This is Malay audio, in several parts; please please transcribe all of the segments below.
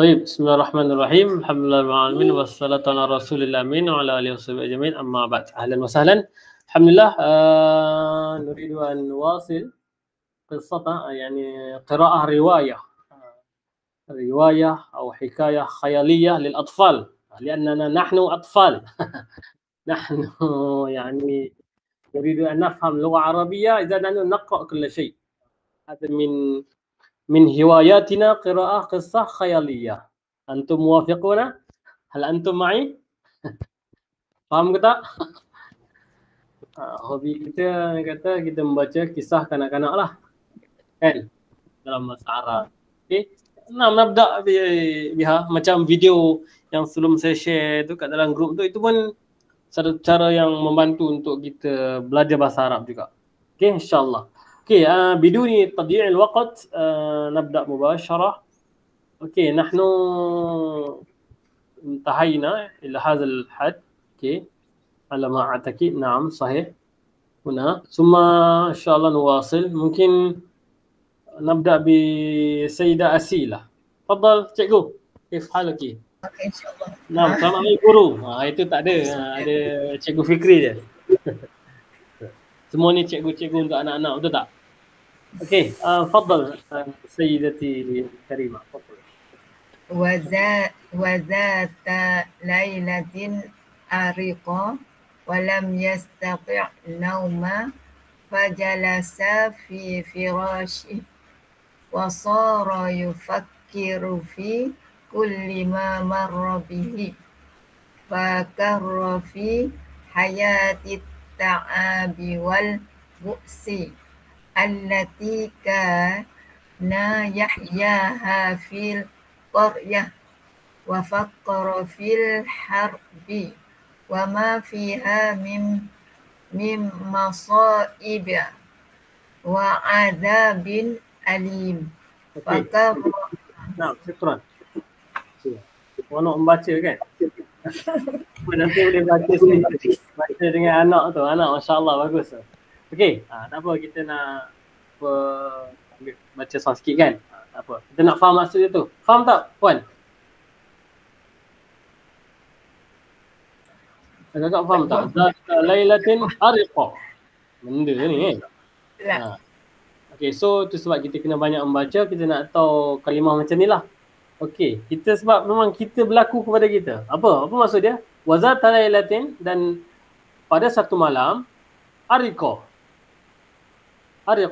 طيب بسم الله الرحمن الرحيم الحمد لله رب العالمين والصلاة على رسول الله الأمين وعلى آله وصحبه أجمعين أما بعد أهلا وسهلا. الحمد لله نريد أن نواصل قصة يعني قراءة رواية أو حكاية خيالية للأطفال لأننا نحن أطفال نحن يعني نريد أن نفهم لغة عربية إذا نحن نقرأ كل شيء. هذا من هواياتنا قراءة قصة خيالية. أنتم موافقون؟ هل أنتم معي؟ Faham ke tak? Hobi kita kata kita membaca kisah kanak-kanak lah. Kan? Dalam bahasa Arab. Okay? Nah, nabda biha macam video yang sebelum saya share tu kat dalam grup tu, itu pun satu cara yang membantu untuk kita belajar bahasa Arab juga. Okay, insyaAllah. Okay, بدون تضييع الوقت نبدأ مباشرة. Okay, نحن انتهينا إلى هذا الحد. Okay. على ما أعتقد نعم صحيح هنا ثم إن شاء الله نواصل. ممكن نبدأ بسيدة أسيلة. تفضل cikgu. كيف حالك؟ Okey, insyaAllah. نعم selamat hari guru. Itu tak ada. Ada cikgu Fikri je. Semua ni cikgu-cikgu untuk anak-anak, betul tak? Okey, تفضل سيدتي الكريمة. تفضل. وذات ليلة أريقا ولم يستطع النوم فجلس في فراشه وصار يفكر في كل ما مر به فكر في حياة التعب والبؤس التي كان يحياها في القرية وفكر في الحرب وما فيها من مصائب وعذاب أليم. فكر. Nah, syukran. Nak membaca kan? Nanti boleh baca sendiri. Baca dengan anak tu. Anak masya-Allah bagus tu. Okey, tak apa kita nak baca sound sikit kan? Tak apa. Kita nak faham maksud dia tu. Faham tak, puan? Agak faham tak? Zata lailatin ariqa. Benda ni kan? Okey, so tu sebab kita kena banyak membaca, kita nak tahu kalimah macam ni lah. Okey, kita sebab memang kita berlaku kepada kita. Apa maksud dia? Wazata lailatin, dan pada satu malam ariqa. Apa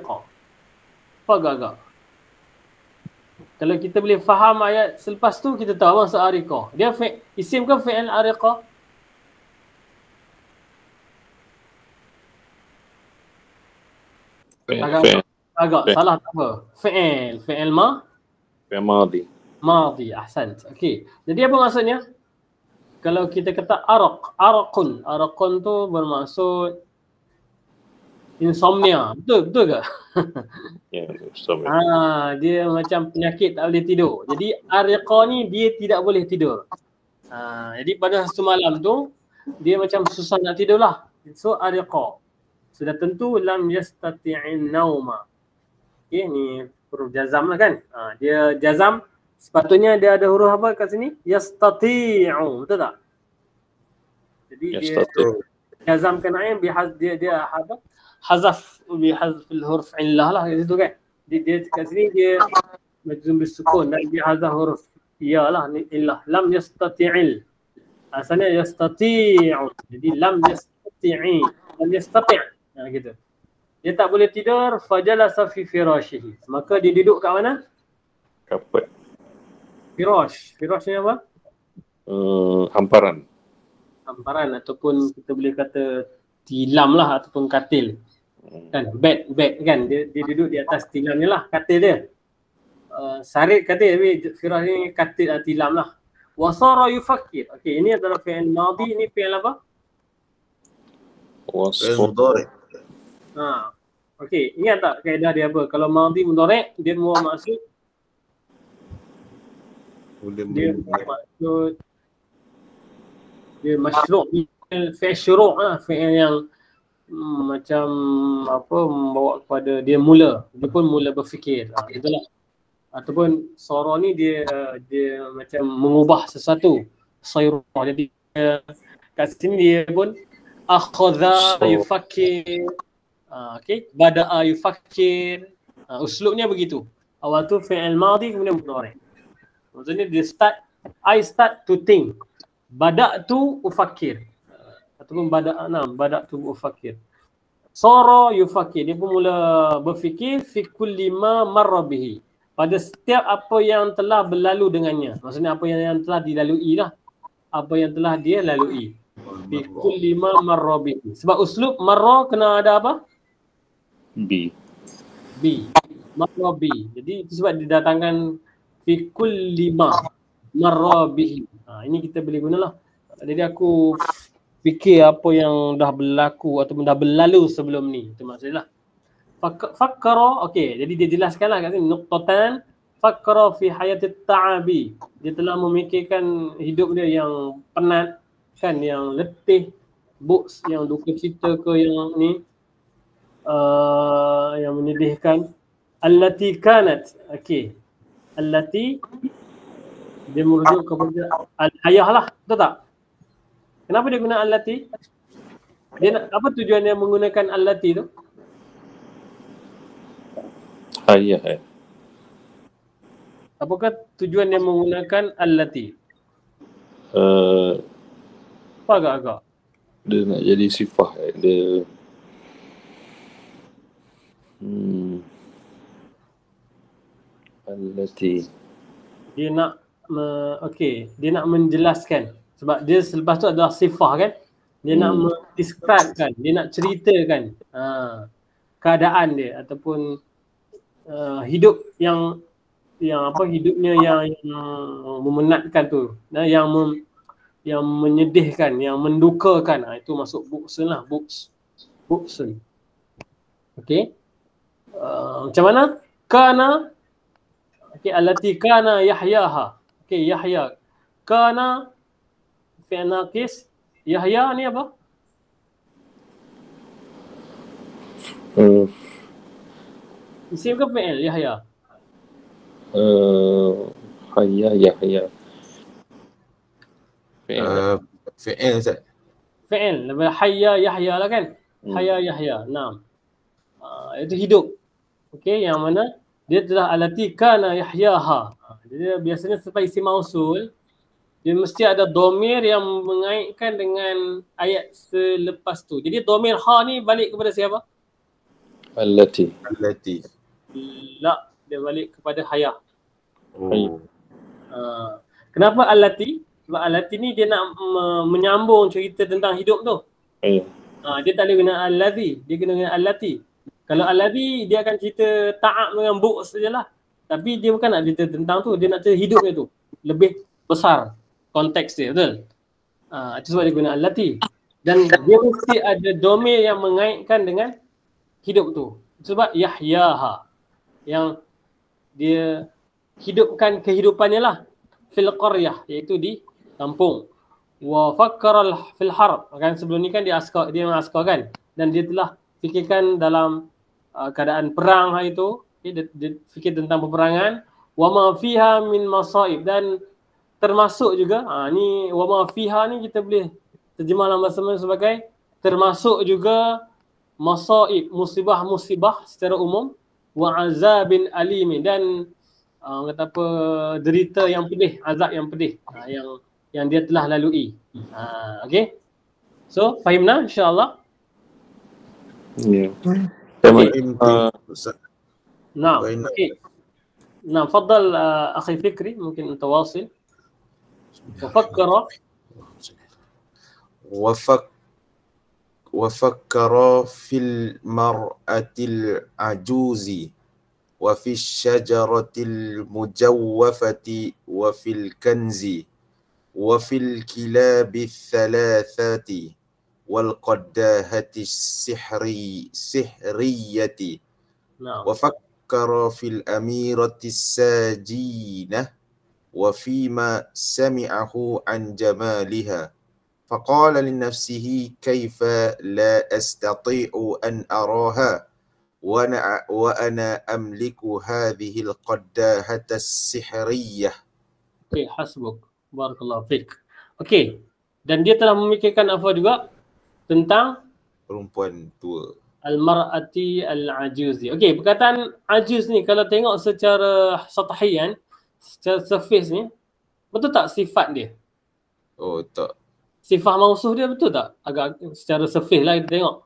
agak-agak? Kalau kita boleh faham ayat selepas tu, kita tahu maksud ariqa. Dia isim ke fi'il ariqa? Agak salah tak apa. Fi'il fi'il madi. Ahsant. Okey. Jadi apa maksudnya? Kalau kita kata araqun tu bermaksud insomnia. Betul ke? Ya, insomnia. Dia macam penyakit tak boleh tidur. Jadi ariqa ni dia tidak boleh tidur. Jadi pada satu malam tu dia macam susah nak tidur lah. So ariqa. Sudah tentu lam yastati'in nauma. Okay, ni huruf jazam lah kan. Dia jazam, sepatutnya dia ada huruf apa kat sini? Yastati'u, betul tak? Jadi dia jazam kena'in dia apa? Hazaf huruf illah lah kat situ kan. Dia kat sini dia majzum bisukun dan dia hazaf huruf ya lah illah. Lam yastati'il. Asalnya yastati'u. Jadi lam yastati'. Gitu. Dia tak boleh tidur, fajalasa fi firashihi. Maka dia duduk kat mana? Kapet. Firash ni apa? Hamparan ataupun kita boleh kata tilam lah ataupun katil. Kan bed kan, dia duduk di atas tilam ni lah, katil dia. Sarit katil, tapi firash ni katil tilam lah. Wasara yufakkir. Okey, ini adalah fi'il madhi, ini fi'il apa? Fi'il mudhari'. Okey, ingat tak kaedah dia apa? Kalau madhi mudhari' dia maksud dia masyru' fi'il syuru' lah, fi'il yang macam apa membawa kepada dia mula. Dia pun mula berfikir. Itulah ataupun sara ni dia macam mengubah sesuatu. Sayrah. Jadi kat sini dia pun akhadha yufakkir. Okey, bada'a yufakkir. Uslubnya begitu. Awal tu fi'il madhi kemudian mudhari'. Maksudnya dia I start to think. Bada'tu ufakkir. Ataupun bada'tu ufakkir. Sara yufakkir. Dia pun mula berfikir fi kulli ma marra bihi. Pada setiap apa yang telah berlalu dengannya. Maksudnya apa yang telah dilalui lah. Apa yang telah dia lalui. Fi kulli ma marra bihi. Sebab uslub marra kena ada apa? B. Marra B. Jadi itu sebab didatangkan fi kulli ma marra bihi. Ini kita boleh gunalah. Jadi aku fikir apa yang dah berlaku ataupun dah berlalu sebelum ni. Itu maksudnya lah. Fakkara, okey. Jadi dia jelaskanlah kat sini. Nuqtatan fakkara fi hayatit ta'abi. Dia telah memikirkan hidup dia yang penat, kan, yang letih, buks, yang duka cita ke yang ni, yang menyedihkan. Allati kanat, okey. Allati dia merujuk kepada al-hayah lah, betul tak? Kenapa dia guna allati? Dia nak, apa tujuan dia menggunakan allati tu? Hayah. Apakah tujuan dia menggunakan allati? Apa agak-agak? Dia nak jadi sifah. Dia allati. Dia nak dia nak menjelaskan. Sebab dia selepas tu adalah sifah kan. Dia nak mendescribekan, dia nak ceritakan keadaan dia ataupun hidup yang hidupnya yang memenatkan tu. Yang menyedihkan, yang mendukakan. Itu masuk buksun lah, buksun. Okey. Macam mana? Kana. Okey, allati kana yahyaha. Okey, Yahya. Kana fi'il naqis. Yahya ni apa? Isim ke fi'il Yahya? Yahya. Fi'il Ustaz. Fi'il. Lepas hayya Yahya lah kan? Hayya Yahya. Naam. Itu hidup. Okey, yang mana dia telah allati kana yahyaha. Dia biasanya sebab isim mausul, dia mesti ada domir yang mengaitkan dengan ayat selepas tu. Jadi domir ha ni balik kepada siapa? Allati. La, dia balik kepada hayah. Oh. Kenapa allati? Sebab allati ni dia nak menyambung cerita tentang hidup tu. Dia tak boleh guna allazi, dia kena guna allati. Kalau allazi dia akan cerita ta'ab dengan buks sajalah. Tapi dia bukan nak cerita tentang tu, dia nak cerita hidupnya tu. Lebih besar konteks dia, betul? Itu sebab dia guna allati. Dan dia mesti ada domir yang mengaitkan dengan hidup tu. Sebab yahyaha, yang dia hidupkan kehidupannya lah. Fil qaryah, iaitu di kampung. Wa fakkara fil harb, kan sebelum ni kan dia askar kan. Dan dia telah fikirkan dalam keadaan perang hari itu. Dia fikir tentang peperangan. Wa ma fiha min masaib, dan termasuk juga ni wa ma fiha ni kita boleh terjemah dalam bahasa Melayu sebagai termasuk juga masaib, musibah secara umum, wa azabin alim, dan kata apa, derita yang pedih, azab yang pedih yang dia telah lalui. Okey. So fahimna insya-Allah. Ya. نعم اوكي نعم تفضل اخي فكري ممكن انت واصل. وفكر في المرأة العجوز وفي الشجرة المجوفة وفي الكنز وفي الكلاب الثلاثة والقداهة السحرية. وفكر في الأميرة الساجينة وفيما سمعه عن جمالها فقال لنفسه كيف لا أستطيع أن أراها wa ana amliku hadhihi al-qaddahata as-sihriyah. Okey, hasbuk. Barakallahu fiik. Okey. Dan dia telah memikirkan apa juga tentang Perempuan tua. al-mar'ati al-ajuzi. Okey, perkataan ajuz ni kalau tengok secara satahian, secara surface ni, betul tak sifat dia? Oh tak, Sifat mausuf dia betul tak? Agak secara surface lah kita tengok.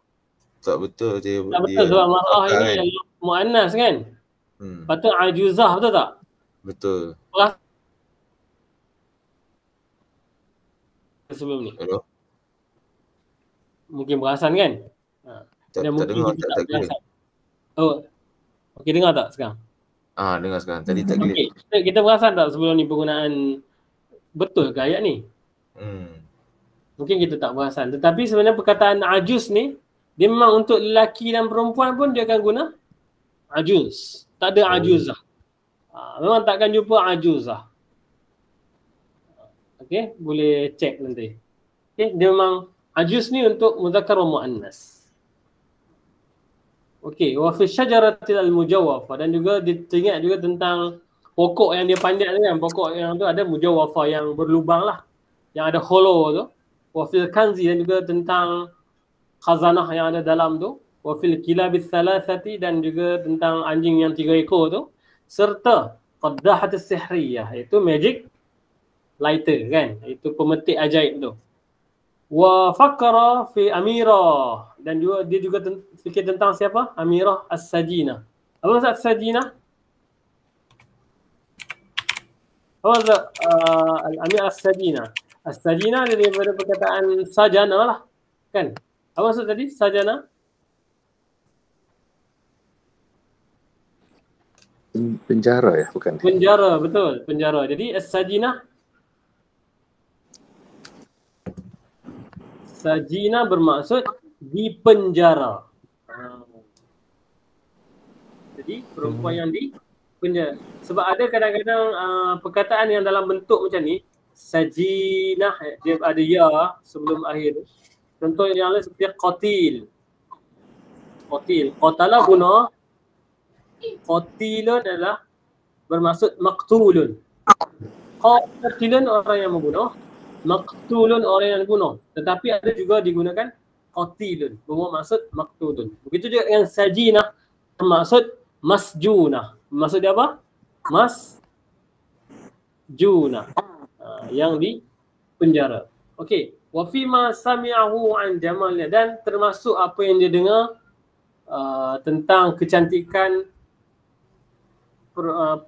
tak betul dia. Tak betul sebab mar'ah ini kan? adalah muannas kan? Patut ajuzah, betul tak? Betul. Sebelum ni. Hello? Mungkin perasan kan? Tak Dan mungkin dengar, kita tak clear. perasan. Oh. Okey, dengar tak sekarang? Dengar sekarang. Tadi tak clear. Okey, kita perasan tak sebelum ni penggunaan betul ke ayat ni? Mungkin kita tak perasan. Tetapi sebenarnya perkataan ajuz ni, dia memang untuk lelaki dan perempuan pun dia akan guna ajuz. Tak ada ajuzah. Memang takkan jumpa ajuzah. Okey, boleh cek nanti. Okey, dia memang ajuz ni untuk muzakkar wa muannas. Okey, wa fi syajaratil al-mujawwafa, dan juga teringat juga tentang pokok yang dia panjat tu kan, pokok yang tu ada mujawwafa yang berlubang lah, yang ada hollow tu. Wa fil kanzi, dan juga tentang khazanah yang ada dalam tu. Wa fil kilabis thalathati, dan juga tentang anjing yang 3 ekor tu, serta qaddahatis sihriyah, iaitu magic lighter kan, itu pemetik ajaib tu. Wa fakkara fi amirah, dan juga dia juga fikir tentang siapa? Amirah as-sajinah. Apa maksud as-sajinah? Apa maksud al-amirah as-sajinah? As-sajinah daripada perkataan sajana lah kan. Apa maksud tadi sajana? Penjara ya, bukan? Penjara, betul, penjara. Jadi as-sajinah, sajina bermaksud di penjara. Jadi perempuan yang di penjara. Sebab ada kadang-kadang perkataan yang dalam bentuk macam ni, sajinah, dia ada ya sebelum akhir. Contoh yang lain seperti qatil. Qatil. Qatala guna. Qatilun adalah bermaksud maqtulun. Qatilun orang yang membunuh. Maqtulun orang yang dibunuh. Tetapi ada juga digunakan qatilun, bermaksud maqtulun. Begitu juga dengan sajinah, bermaksud masjunah. Maksud dia apa? Masjunah. Yang di penjara. Okey. Wa fima sami'ahu an jamalnya, dan termasuk apa yang dia dengar tentang kecantikan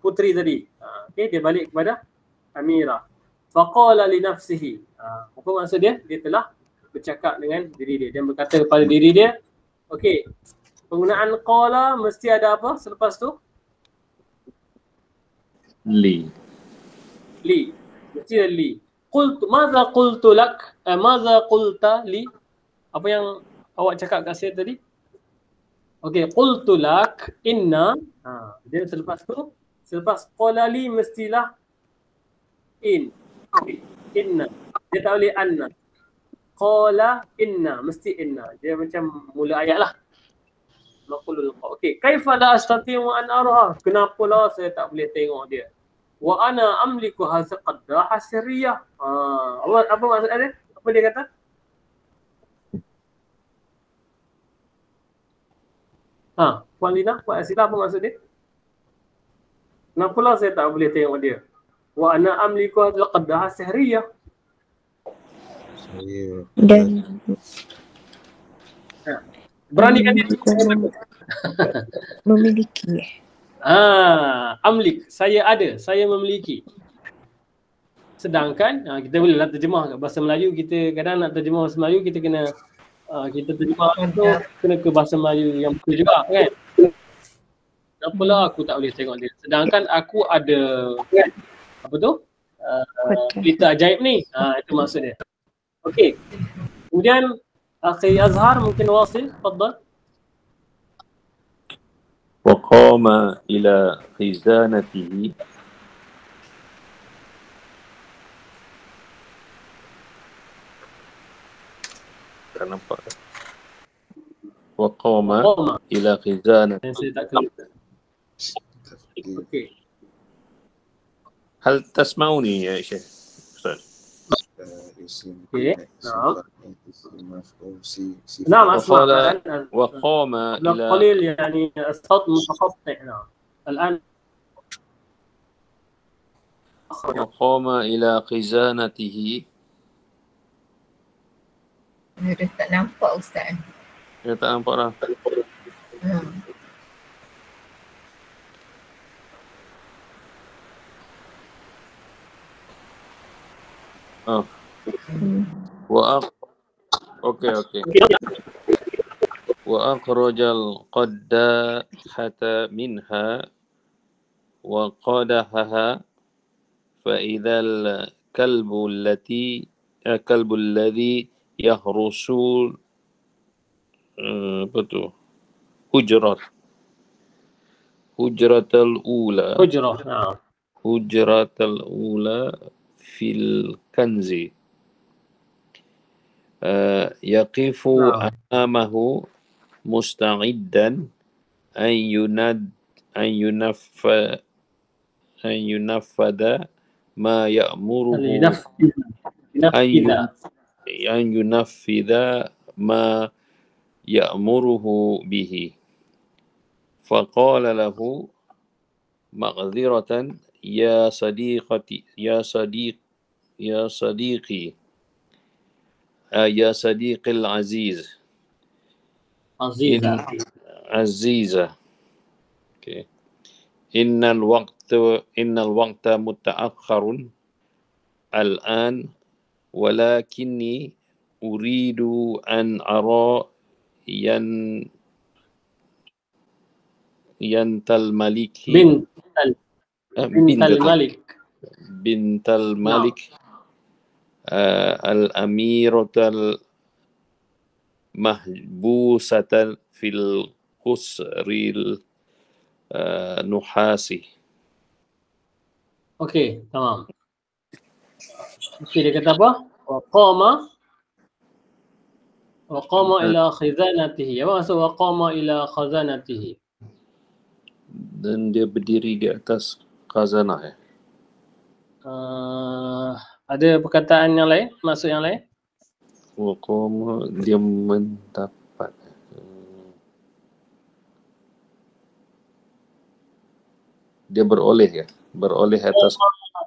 putri tadi. Okey, dia balik kepada Amirah. Faqala li nafsihi. Apa maksud dia? Dia telah bercakap dengan diri dia. Dia berkata kepada diri dia, okey, penggunaan qala mesti ada apa selepas tu? Li. Mesti ada li. Qultu, madza qultu lak? Madza qulta li? Apa yang awak cakap kat saya tadi? Okey, qultu lak inna. Dia selepas tu, selepas qala li mestilah inna. Dia tak boleh anna. Qala inna, mesti inna. Dia macam mula ayat lah. Maqulul qaw. Okey, kaifa la astati'u an araha? Kenapalah saya tak boleh tengok dia? Wa ana amliku hadza qaddaha sirriyah. Apa maksud dia? Apa dia kata? Puan Lina, Puan Asilah, apa maksud dia? Kenapalah saya tak boleh tengok dia? Wa ana amliku hadza qaddaha sirriyah. Dan Beranikan dia memiliki. Amlik, saya ada, saya memiliki. Sedangkan kita bolehlah terjemah kat bahasa Melayu, kita kadang nak terjemah bahasa Melayu kita kena kita terjemah tu kena ke bahasa Melayu yang betul juga kan. Apalah aku tak boleh tengok dia, sedangkan aku ada kan, apa tu? Berita ajaib ni. Itu maksud dia. Okey. Kemudian Akhi Azhar mungkin wasil, tafadhal. وقام إلى خزانته tak nampak. وقام Qama. إلى خزانة. Yang saya tak kena. Okey. هل تسمعوني يا شيخ أستاذ؟ Okey. نعم أسمع وقال الآن. وقام قبل إلى قليل يعني الصوت متقطع. نعم الآن وقام إلى خزانته. Dia tak nampak Ustaz. Dia tak nampak lah. Oh. Okey. وأخرج القداحة منها وقدحها فإذا الكلب الذي يهرس حجرة الأولى نعم حجرة الأولى في الكنز يقف أمامه مستعدا أن ينفذ ما يأمره أن ينفذ ما يأمره به فقال له معذرة يا صديقي العزيز عزيزة okay. إن الوقت متأخر الآن ولكني أريد أن أرى بنت الملك الأميرة المحبوسة في القصر النحاسي. Okey, tamam. Okey, dia kata apa? Waqama ila khazanatihi. Apa maksud waqama ila khazanatihi? Dan dia berdiri di atas khazanah ya. Ada perkataan yang lain? Maksud yang lain? Waqama dia mendapat. Dia beroleh ya. Beroleh atas.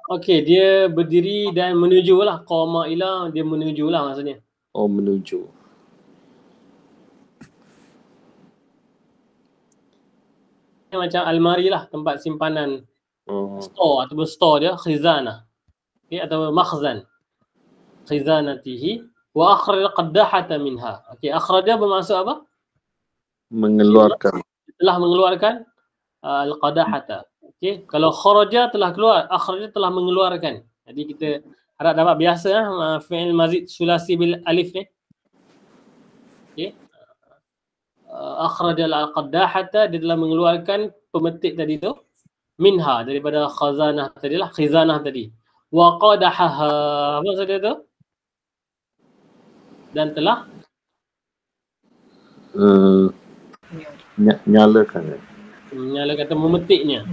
Okey, dia berdiri dan menuju lah. Qama ila, dia menuju lah maksudnya. Oh, menuju. Macam almari lah, tempat simpanan store ataupun store dia, khizanah. Okay, atau makhzan. Khizanatihi wa akhraj qaddahata minha. Okey, akhraja bermaksud apa? Mengeluarkan. Telah mengeluarkan al-qadahata. Okey, kalau kharaja telah keluar, akhraja telah mengeluarkan. Jadi kita harap dapat biasa fi'il mazid sulasi bil alif ni. Okey. Akhraja al-qadahata, dia telah mengeluarkan pemetik tadi tu minha, daripada khazanah tadi lah, khizanah tadi. Wa qadahaha, apa maksud dia tu? Dan telah nyalakan ya. Menyalakan atau memetiknya.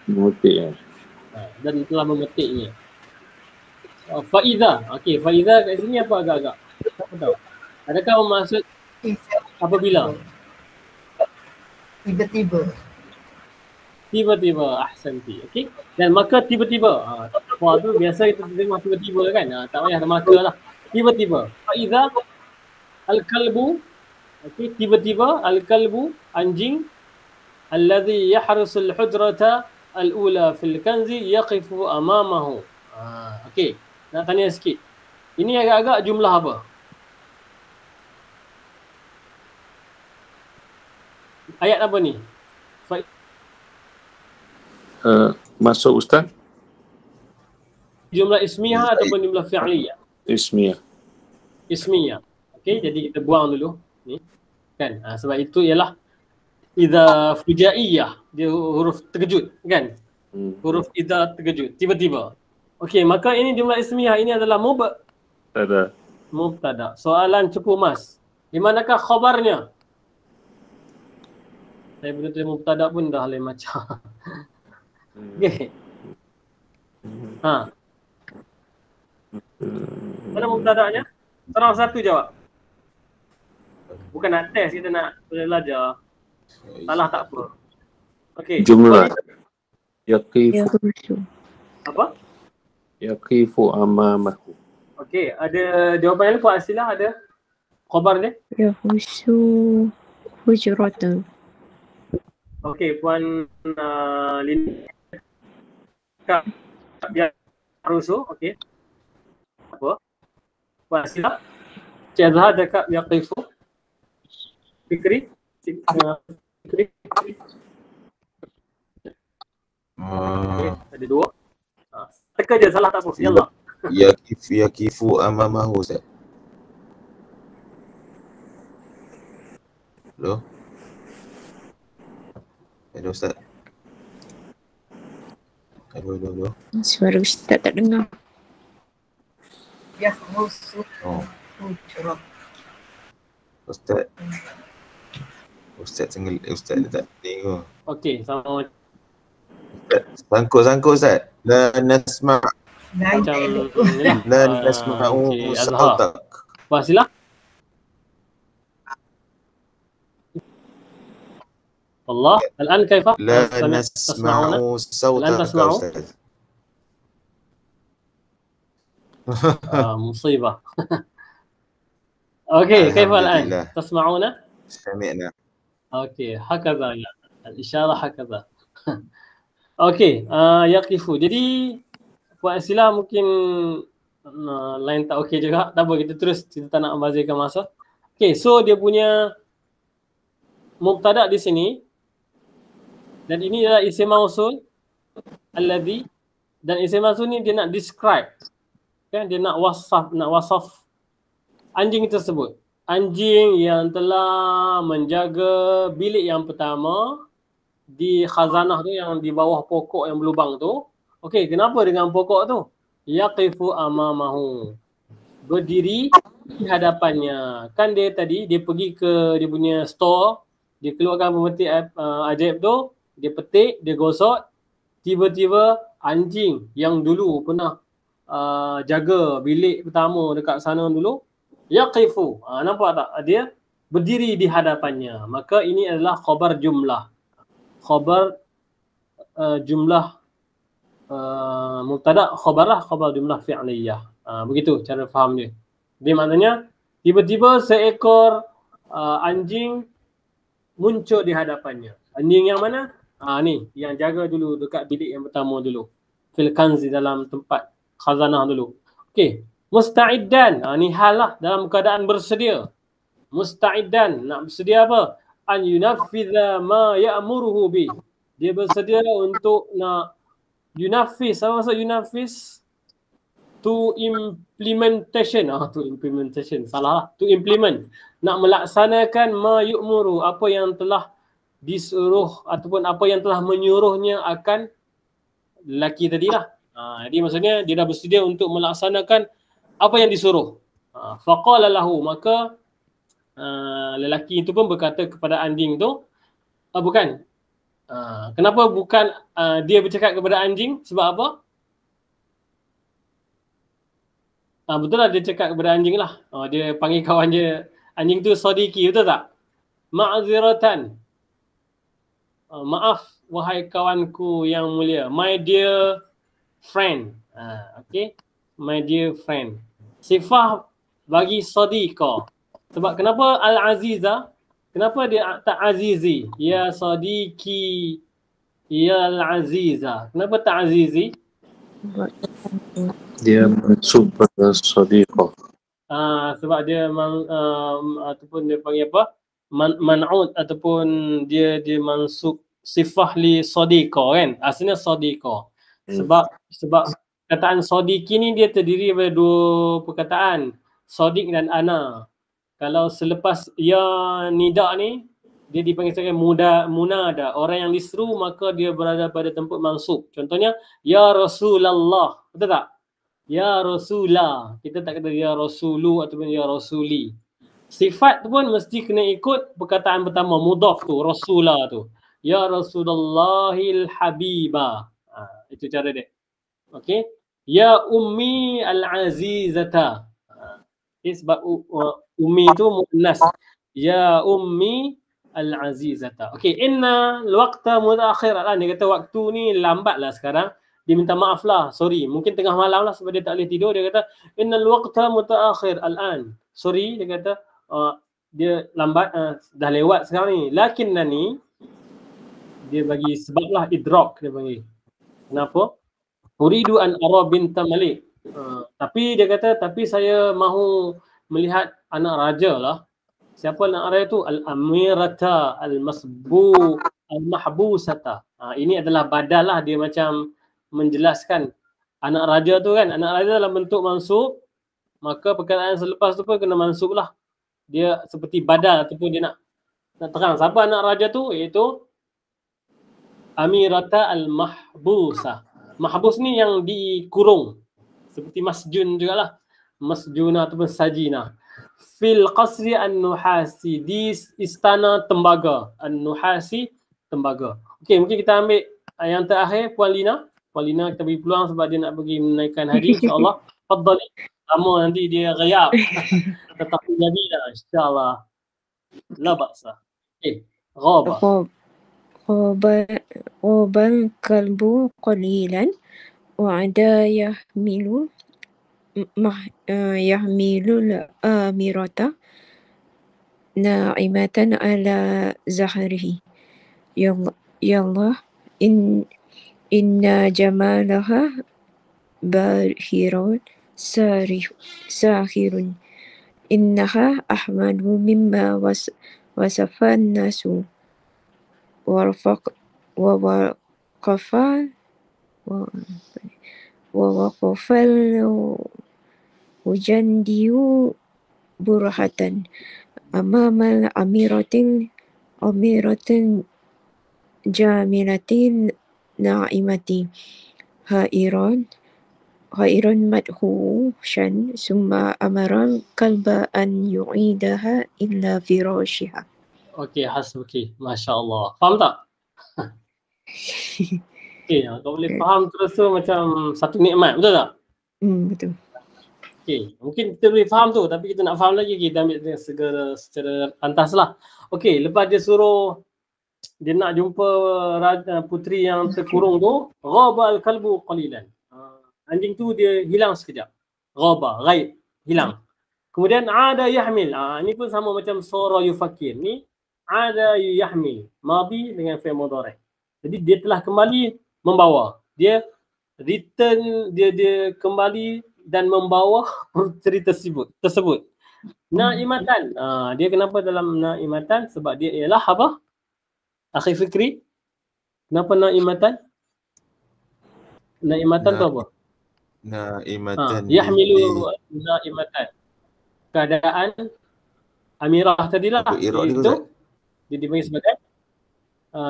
Memetik ya. Dan telah memetiknya. Faiza. Okey, faiza kat sini apa agak-agak? Tak tahu. Adakah maksud apabila? Tiba-tiba. Ahsanti. Okey. Dan maka tiba-tiba. Wah tu biasa kita dengar tiba-tiba kan. Tak payah ada maka lah. Tiba-tiba. Faiza al-kalbu. Okey, tiba-tiba al-kalbu, anjing, alladhi yahrusul hujrata al-ula fil kanzi yaqifu amamahu. Okey, nak tanya sikit. Ini agak-agak jumlah apa? Ayat apa ni? Masuk Ustaz? Jumlah ismiyah ataupun jumlah fi'liyah? Ismiyah. Okey, jadi kita buang dulu ni. Kan? Sebab itu ialah idza fujaiyah, dia huruf terkejut kan? Huruf idza terkejut, tiba-tiba. Okey, maka ini jumlah ismiyah ini adalah mubtada. Soalan cukup mas. Di manakah khabarnya? Saya benda tulis mubtada pun dah lain macam. Okey. Ha. Mana mubtada'nya? Seorang satu jawab. Bukan nak test, kita nak belajar. Salah tak apa. Okey. Jumlah. Yaqifu. Apa? Yaqifu amamahu. Okey, ada jawapan yang Puan Asilah ada khabar dia? Yahusu hujratan. Okey, Puan Lin Kak dia Rusu, okey. Apa? Puan Asilah. Cik Azhar dekat Yaqifu. Fikri? Fikri? Okey, ada dua. Teka je, salah tak apa. Yallah. Yakifu amamahu, Ustaz. Hello? Hello, Ustaz. Hello. Suara Ustaz tak dengar. Yahusu Oh, hujrah. Ustaz Ustaz tak tengok. Okey, sama Sangkut Ustaz. La nasma' macam Naik la nasma'u Encik Azhar. sautak. Puan Asilah. Allah, الآن كيف؟ La تسمعون؟ nasma'u sautak, تسمعوا؟ Ustaz. مصيبة. اوكي، كيف الآن؟ Alhamdulillah. تسمعون؟ Sami'na. اوكي، هكذا يعني الإشارة هكذا. Okey, yaqifu. Jadi Puan Asilah mungkin lain tak okey juga. Tak apa, kita terus, kita tak nak membazirkan masa. Okey, so dia punya mubtada di sini dan ini adalah isim mausul alladhi, dan isim mausul ni dia nak describe, kan, dia nak wasaf anjing tersebut. Anjing yang telah menjaga bilik yang pertama di khazanah tu, yang di bawah pokok yang berlubang tu. Okey, kenapa dengan pokok tu? Yaqifu amamahu. Berdiri di hadapannya. Kan dia tadi, dia pergi ke dia punya store, dia keluarkan pemetik ajaib tu, dia petik, dia gosok, tiba-tiba anjing yang dulu pernah jaga bilik pertama dekat sana dulu, yaqifu. Nampak tak? Dia berdiri di hadapannya. Maka ini adalah khabar jumlah. Khabar jumlah mubtada, khabarlah khabar jumlah fi'liyah. Begitu cara faham dia. Dia maknanya tiba-tiba seekor anjing muncul di hadapannya. Anjing yang mana? Ni yang jaga dulu dekat bilik yang pertama dulu. Fil kanzi, dalam tempat khazanah dulu. Okey, musta'iddan. Ni hal lah, dalam keadaan bersedia. Musta'iddan, nak bersedia apa? An yunaffidha ma ya'muruhu bi. Dia bersedia untuk nak yunafis. Apa maksud yunafis? To implementation. To implementation. Salah lah. To implement. Nak melaksanakan ma yu'muru. Apa yang telah disuruh ataupun apa yang telah menyuruhnya akan lelaki tadi lah. Jadi maksudnya dia dah bersedia untuk melaksanakan apa yang disuruh. Faqala lahu, maka lelaki itu pun berkata kepada anjing tu, bukan. Kenapa bukan dia bercakap kepada anjing? Sebab apa? Betul lah, dia cakap kepada anjing lah. Dia panggil kawan dia, anjing tu Sadiqi, betul tak? Ma'ziratan. Maaf wahai kawanku yang mulia. My dear friend. Okay. My dear friend. Sifah bagi Sadiqa. Sebab kenapa Al-Aziza? Kenapa dia tak Azizi? Ya Sadiqi, ya Al-Aziza. Kenapa tak Azizi? Dia mansub pada Sadiqah. Sebab dia ataupun dia panggil apa? Man'ud, ataupun dia mansub sifah li Sadiqa, kan? Asalnya Sadiqa. Sebab kataan Sadiqi ni dia terdiri daripada dua perkataan, Sadiq dan ana. Kalau selepas ya nida ni, dia dipanggil sebagai munada. Orang yang diseru maka dia berada pada tempat mansub. Contohnya, ya Rasulullah. Betul tak? Ya Rasulullah. Kita tak kata ya Rasulu ataupun ya Rasuli. Sifat tu pun mesti kena ikut perkataan pertama, mudhaf tu, Rasulah tu. Ya Rasulullahil Habibah. Itu cara dia. Okey. Ya Ummi Al-Azizata. Sebab Ummi tu muannas. Ya Ummi Al-Azizata. Okey, inna al-waqta mutaakhir. Dia kata waktu ni lambat lah sekarang. Dia minta maaf lah, sorry. Mungkin tengah malam lah sebab dia tak boleh tidur. Dia kata, inna al-waqta mutaakhir al-an. Sorry, dia kata, dia lambat, dah lewat sekarang ni. Lakinnani, dia bagi sebab lah, idrak dia bagi. Kenapa? Uridu an ara binta Malik. Tapi dia kata, tapi saya mahu melihat anak raja lah. Siapa anak raja tu? Al-Amirata, Al-Mahbusata. Ini adalah badal lah, dia macam menjelaskan anak raja tu kan, anak raja dalam bentuk mansub, maka perkataan selepas tu pun kena mansub lah. Dia seperti badal ataupun dia nak terang siapa anak raja tu, iaitu Amirata Al-Mahbusa. Mahbus ni yang dikurung, seperti masjun jugalah, masjuna ataupun sajina. Fil qasri an-nuhasi, di istana tembaga. An-nuhasi, tembaga. Okey, mungkin kita ambil yang terakhir, Puan Lina. Puan Lina kita beri peluang sebab dia nak pergi menaikkan haji, insyaAllah. Faddali. Lama nanti dia gayab. Tetapi jadi lah, insyaAllah. La baksa. Okay. Ghaba. Ghaba kalbu qalilan wa'ada yahmilu al-amirata na'imatan ala zahrihi. Ya Allah, inna jamalaha bahirun sahirun innaha ahmadu mimma wasafan nasu wa waqafal ujandiyu burhatan amamal amiratin jamilatin na'imati hairan madhushan summa amaran kalba an yu'idaha illa firashiha. Okey, hasbuki. Masya Allah. Faham tak? Okey, kau boleh faham terus tu macam satu nikmat, betul tak? Betul. Okey, mungkin kita boleh faham tu, tapi kita nak faham lagi, kita ambil secara pantas lah. Okey, lepas dia suruh dia nak jumpa puteri yang terkurung tu, ghaba al-kalbu qalilan. Anjing tu dia hilang sekejap. Ghaba, ghaib, hilang. Kemudian ada yahmil. Ini pun sama macam sara yufakir. Ni ada yahmil. Madi dengan fi'il mudhari'. Jadi dia telah kembali membawa. Dia return, dia kembali dan membawa puteri tersebut. Naimatan. Dia kenapa dalam naimatan? Sebab dia ialah apa? Akhi Fikri, kenapa naimatan? Naimatan tu apa? Naimatan. Yahmilu naimatan. Keadaan amirah tadilah. Itu dia dipanggil sebagai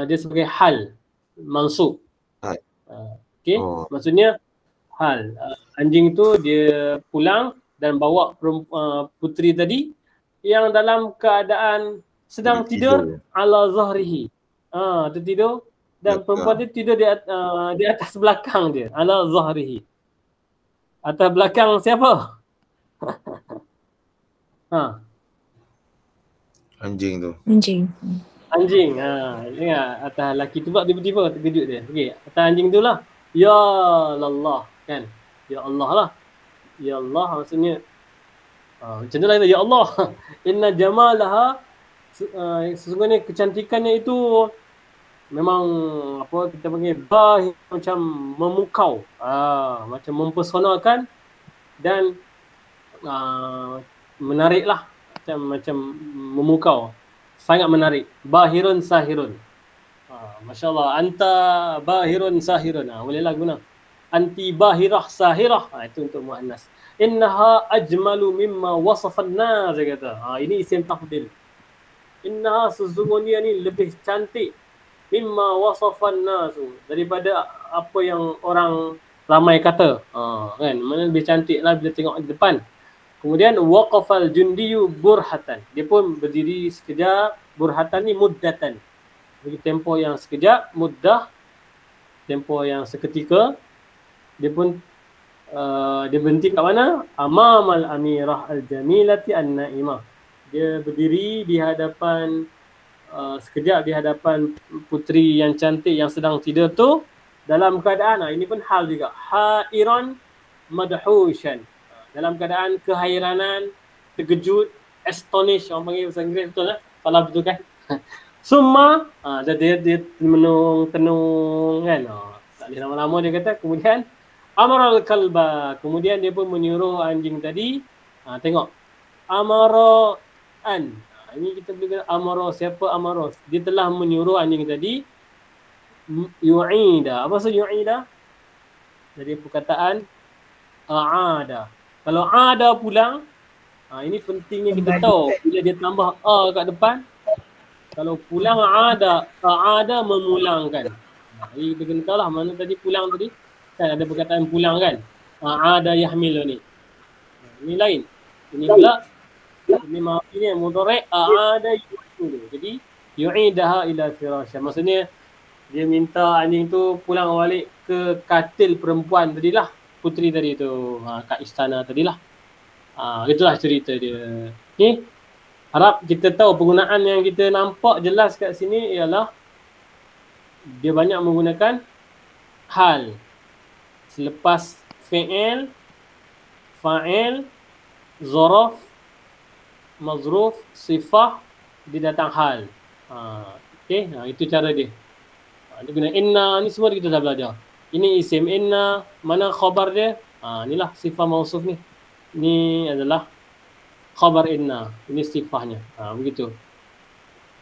dia sebagai hal mansub. Okey, maksudnya hal. Anjing tu dia pulang dan bawa puteri tadi yang dalam keadaan sedang tidur ala zahrihi. Tertidur dan perempuan dia tidur di atas belakang dia, ala zahrihi. Atas belakang siapa? Anjing tu. Anjing. Ingat atas lelaki tu pula tiba-tiba terkejut dia. Okey, atas anjing tu lah. Ya Allah, kan? Ya Allah lah. Ya Allah maksudnya macam tu lah, ya Allah. Inna jamalaha, sesungguhnya kecantikannya itu memang apa kita panggil bahir, macam memukau, macam mempesonakan dan menarik lah, macam memukau, sangat menarik. Bahirun sahirun. Masya Allah, anta bahirun sahirun. Bolehlah guna. Anti bahirah sahirah. Itu untuk muannas. Innaha ajmalu mimma wasafan nas, dia kata. Ini isim tafdil. Innaha, sesungguhnya ni lebih cantik, mimma wasafan nas, daripada apa yang orang ramai kata. Kan, mana lebih cantik lah bila tengok di depan. Kemudian waqafal jundiyu burhatan. Dia pun berdiri sekejap. Burhatan ni muddatan. Bagi tempoh yang sekejap, muddah tempoh yang seketika. Dia pun dia berhenti kat mana? Amamal amirah al-jamilati an-naimah. Dia berdiri di hadapan sekejap di hadapan puteri yang cantik yang sedang tidur tu dalam keadaan ini pun hal juga, hairan madhushan, dalam keadaan kehairanan, terkejut, astonished, orang panggil bahasa Inggeris betul lah, salah betul kan? Summa dia tenung kan, tak boleh lama-lama dia kata. Kemudian amaral kalba, kemudian dia pun menyuruh anjing tadi, tengok amara an, ini kita boleh kata amara, siapa amara? Dia telah menyuruh anjing tadi yu'ida. Apa maksud yu'ida? Jadi perkataan a'ada. Kalau ada pulang, ini pentingnya kita tahu bila dia tambah a kat depan. Kalau pulang a'ada memulangkan. Jadi kita kena tahu lah mana tadi pulang tadi. Kan ada perkataan pulang kan. A'ada yahmilu ni. Ini lain. Ini pula ini maafnya mudhari' a'ada yu'idu. Jadi yu'idaha ila firasha. Maksudnya dia minta anjing tu pulang balik ke katil perempuan tadilah, puteri tadi tu, kat istana tadilah. Itulah cerita dia. Okay. Harap kita tahu penggunaan yang kita nampak jelas kat sini ialah dia banyak menggunakan hal. Selepas fi'il, fa'il, zaraf, mazruf, sifah, dia datang hal. Okay, itu cara dia. Dia guna inna, ni semua kita dah belajar. Ini isim inna, mana khabar dia? Inilah sifah mausuf ni. Ini adalah khabar inna, ini sifahnya. Begitu.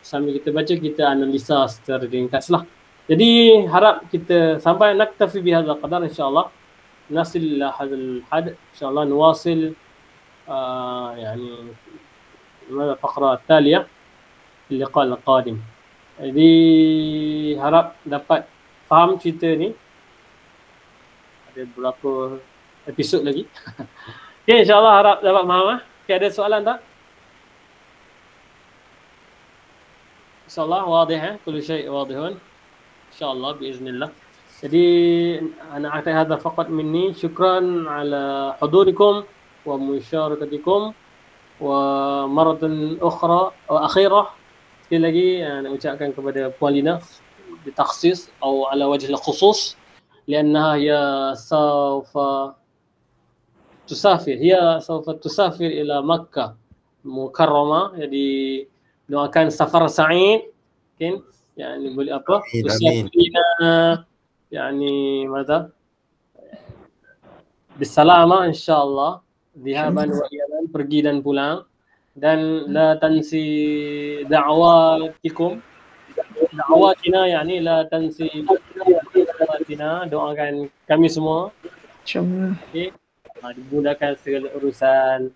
Sambil kita baca, kita analisa secara ringkas lah. Jadi harap kita sampai naktafi bihadzal qadar insyaAllah. Nasil ila hadzal had, insyaAllah nuwasil يعني الفقرة التالية في اللقاء القادم. Jadi harap dapat faham cerita ni. Ada beberapa episod lagi. Okay, insyaAllah harap dapat faham. Okay, ada soalan tak? InsyaAllah wadih. Kullu syai' wadihun. InsyaAllah biiznillah. Jadi ana a'tai hadha faqat minni. Syukran ala hudurikum wa musyarakatikum wa maratan ukhra wa akhirah. Sekali lagi nak ucapkan kepada Puan Lina bitakhsis atau ala wajh al-khusus liannaha hiya sawfa tusafir ila Makkah Mukarramah. Jadi doakan safar sa'id, kan? Yani boleh apa? Tusafirina yani mada? Bisalama insyaallah. Dhihaban wa iyaban, pergi dan pulang. Dan la tansi da'watikum, da'watina yani la tansi da'watina, doakan kami semua InsyaAllah. okay. Dimudahkan segala urusan,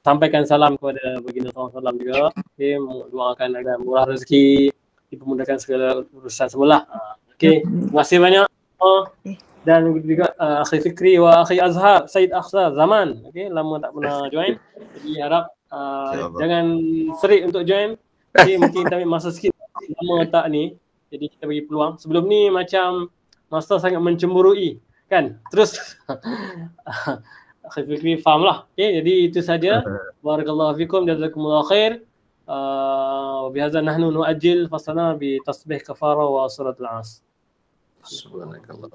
sampaikan salam kepada baginda SAW juga, okay. Doakan agar murah rezeki, dipermudahkan segala urusan semula. Okay. Terima kasih banyak. Dan juga Akhi Fikri wa Akhi Azhar, Said Akhzar Zaman, okay, lama tak pernah join. Jadi harap jangan serik untuk join. Okay, mungkin kita ambil masa sikit lama tak ni. Jadi kita bagi peluang. Sebelum ni macam Master sangat mencemburui, kan? Terus Akhi Fikri faham lah. Okay, jadi itu saja. Barakallahu fikum, jazakumullah khair. Bihadza nahnu nu'ajjil fasalna bi tasbih kafara wa suratul As. Subhanakallah.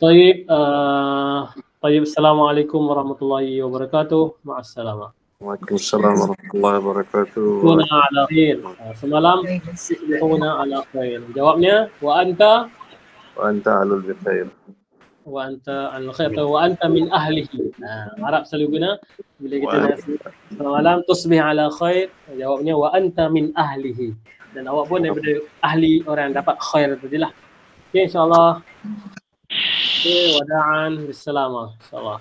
طيب طيب السلام عليكم ورحمة الله وبركاته. مع السلامة. Waalaikumsalam warahmatullahi wabarakatuh. Kuna ala khair. Semalam kuna ala khair. Jawabnya wa anta alul bikhair. wa anta al khair atau wa anta min ahlihi. Arab selalu guna bila kita nak semalam tusbih ala khair, jawabnya wa anta min ahlihi. Dan awak pun daripada ahli orang yang dapat khair tadilah. Okey, insya-Allah. Wada'an bisalama insya-Allah.